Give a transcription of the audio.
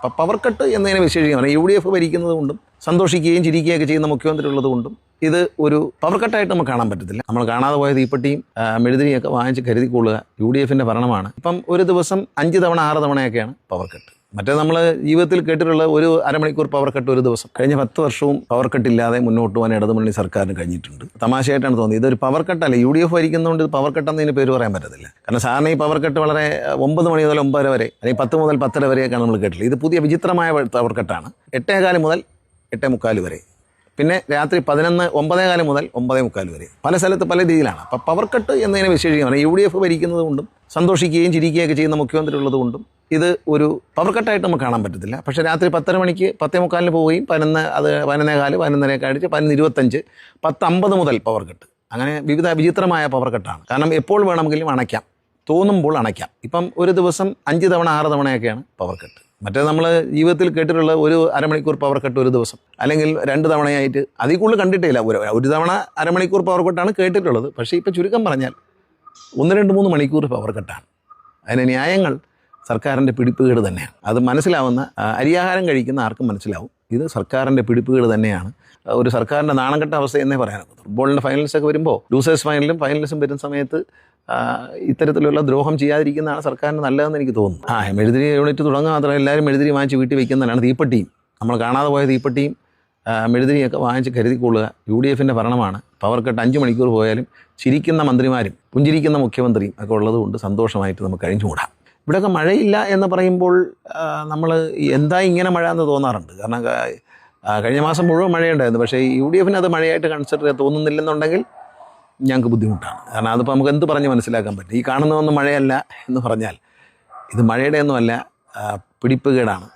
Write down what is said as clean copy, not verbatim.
അപ്പോൾ power cut എന്നതിനെ വിശേഷിക്കാൻ UDF ഭരിക്കുന്നത് കൊണ്ടും സന്തോഷിക്കുകയും ചിരിക്കുകയൊക്കെ ചെയ്യുന്ന മുഖ്യമന്ത്രി ഉള്ളത് കൊണ്ടും ഇത് ഒരു പവർ കട്ടായിട്ട് നമുക്ക് കാണാൻ പറ്റത്തില്ല. നമ്മൾ കാണാതെ പോയ തീപ്പെട്ടിയും മെഴുതിരിയൊക്കെ വാങ്ങിച്ച് കരുതിക്കൊള്ളുക. UDFൻ്റെ ഭരണമാണ്. ഇപ്പം ഒരു ദിവസം 5 തവണ 6 തവണയൊക്കെയാണ് പവർ കട്ട്. മറ്റേ നമ്മൾ ജീവിതത്തിൽ കേട്ടിട്ടുള്ള ഒരു അരമണിക്കൂർ പവർ കട്ട് ഒരു ദിവസം. കഴിഞ്ഞ 10 വർഷവും പവർ കട്ടില്ലാതെ മുന്നോട്ട് പോകാൻ ഇടതുമുന്നണി സർക്കാരിന് കഴിഞ്ഞിട്ടുണ്ട്. തമാശയായിട്ടാണ് തോന്നിയത്. ഇതൊരു പവർ കട്ടല്ല. UDF ഭരിക്കുന്നതുകൊണ്ട് ഇത് പവർ കട്ടെന്നതിന് പേര് പറയാൻ പറ്റത്തില്ല. കാരണം സാറിന് ഈ പവർ കട്ട് വളരെ 9 മണി മുതൽ 9:30 വരെ അല്ലെങ്കിൽ 10 മുതൽ 10:30 വരെയൊക്കെയാണ് നമ്മൾ കേട്ടില്ല. ഇത് പുതിയ വിചിത്രമായ പവർ കട്ടാണ്. 8:15 മുതൽ 8:45 വരെ, പിന്നെ രാത്രി 9:15 മുതൽ 9:45 വരെ. പല സ്ഥലത്ത് പല രീതിയിലാണ്. അപ്പോൾ പവർ കട്ട് എന്നതിനെ വിശേഷിക്കാൻ UDF ഭരിക്കുന്നത് കൊണ്ടും സന്തോഷിക്കുകയും ചിരിക്കുകയൊക്കെ ചെയ്യുന്ന മുഖ്യമന്ത്രി ഉള്ളത് കൊണ്ടും ഇത് ഒരു പവർ കട്ടായിട്ട് നമുക്ക് കാണാൻ പറ്റത്തില്ല. പക്ഷേ രാത്രി 10:30 മണിക്ക് 10:45 പോവുകയും 11:15 11:30 അടിച്ച് 11:25 10:50 മുതൽ പവർ കട്ട്. അങ്ങനെ വിചിത്രമായ പവർ കട്ടാണ്. കാരണം എപ്പോൾ വേണമെങ്കിലും അണയ്ക്കാം, തോന്നുമ്പോൾ അണയ്ക്കാം. ഇപ്പം ഒരു ദിവസം 5 തവണ 6 തവണയൊക്കെയാണ് പവർ കട്ട്. മറ്റേ നമ്മൾ ജീവിതത്തിൽ കേട്ടിട്ടുള്ള ഒരു അരമണിക്കൂർ പവർ കട്ട് ഒരു ദിവസം, അല്ലെങ്കിൽ 2 തവണയായിട്ട് അതിൽ കൂടുതൽ കണ്ടിട്ടില്ല. ഒരു തവണ അരമണിക്കൂർ പവർ കട്ടാണ് കേട്ടിട്ടുള്ളത്. പക്ഷേ ഇപ്പോൾ ചുരുക്കം പറഞ്ഞാൽ 1, 2, 3 മണിക്കൂർ പവർ കട്ടാണ്. അതിന് ന്യായങ്ങൾ സർക്കാരിൻ്റെ പിടിപ്പുകേട് തന്നെയാണ്. അത് മനസ്സിലാവുന്ന അരിയാഹാരം കഴിക്കുന്ന ആർക്കും മനസ്സിലാവും ഇത് സർക്കാരിൻ്റെ പിടിപ്പുകേട് തന്നെയാണ്. ഒരു സർക്കാരിൻ്റെ നാണംകെട്ട അവസ്ഥ എന്നേ പറയാനൊക്കെ. ഫുട്ബോളിൻ്റെ ഫൈനൽസൊക്കെ വരുമ്പോൾ ലൂസേഴ്സ് ഫൈനലും ഫൈനലിസും വരുന്ന സമയത്ത് ഇത്തരത്തിലുള്ള ദ്രോഹം ചെയ്യാതിരിക്കുന്നതാണ് സർക്കാരിന് നല്ലതെന്ന് എനിക്ക് തോന്നുന്നു. മെഴുതിരി യൂണിറ്റ് തുടങ്ങുക മാത്രമല്ല, എല്ലാവരും മെഴുതിരി വാങ്ങിച്ച് വീട്ടിൽ വയ്ക്കുന്നതാണ്. തീപ്പെട്ടിയും നമ്മൾ കാണാതെ പോയ തീപ്പെട്ടിയും മെഴുതിരിയൊക്കെ വാങ്ങിച്ച് കരുതിക്കൊള്ളുക. UDFൻ്റെ ഭരണമാണ്. പവർ കട്ട് 5 മണിക്കൂർ പോയാലും ചിരിക്കുന്ന മന്ത്രിമാരും പുഞ്ചിരിക്കുന്ന മുഖ്യമന്ത്രിയും ഒക്കെ ഉള്ളതുകൊണ്ട് സന്തോഷമായിട്ട് നമുക്ക് കഴിഞ്ഞുകൂടാം. ഇവിടെയൊക്കെ മഴയില്ല എന്ന് പറയുമ്പോൾ നമ്മൾ എന്താ ഇങ്ങനെ മഴ എന്ന് തോന്നാറുണ്ട്. കാരണം കഴിഞ്ഞ മാസം മുഴുവൻ മഴയുണ്ടായിരുന്നു. പക്ഷേ UDFന് അത് മഴയായിട്ട് കൺസിഡർ തോന്നുന്നില്ലെന്നുണ്ടെങ്കിൽ ഞങ്ങൾക്ക് ബുദ്ധിമുട്ടാണ്. കാരണം അതിപ്പോൾ നമുക്ക് എന്ത് പറഞ്ഞ് മനസ്സിലാക്കാൻ പറ്റും. ഈ കാണുന്നതൊന്നും മഴയല്ല എന്ന് പറഞ്ഞാൽ ഇത് മഴയുടെ ഒന്നുമല്ല, പിടിപ്പുകേടാണ്.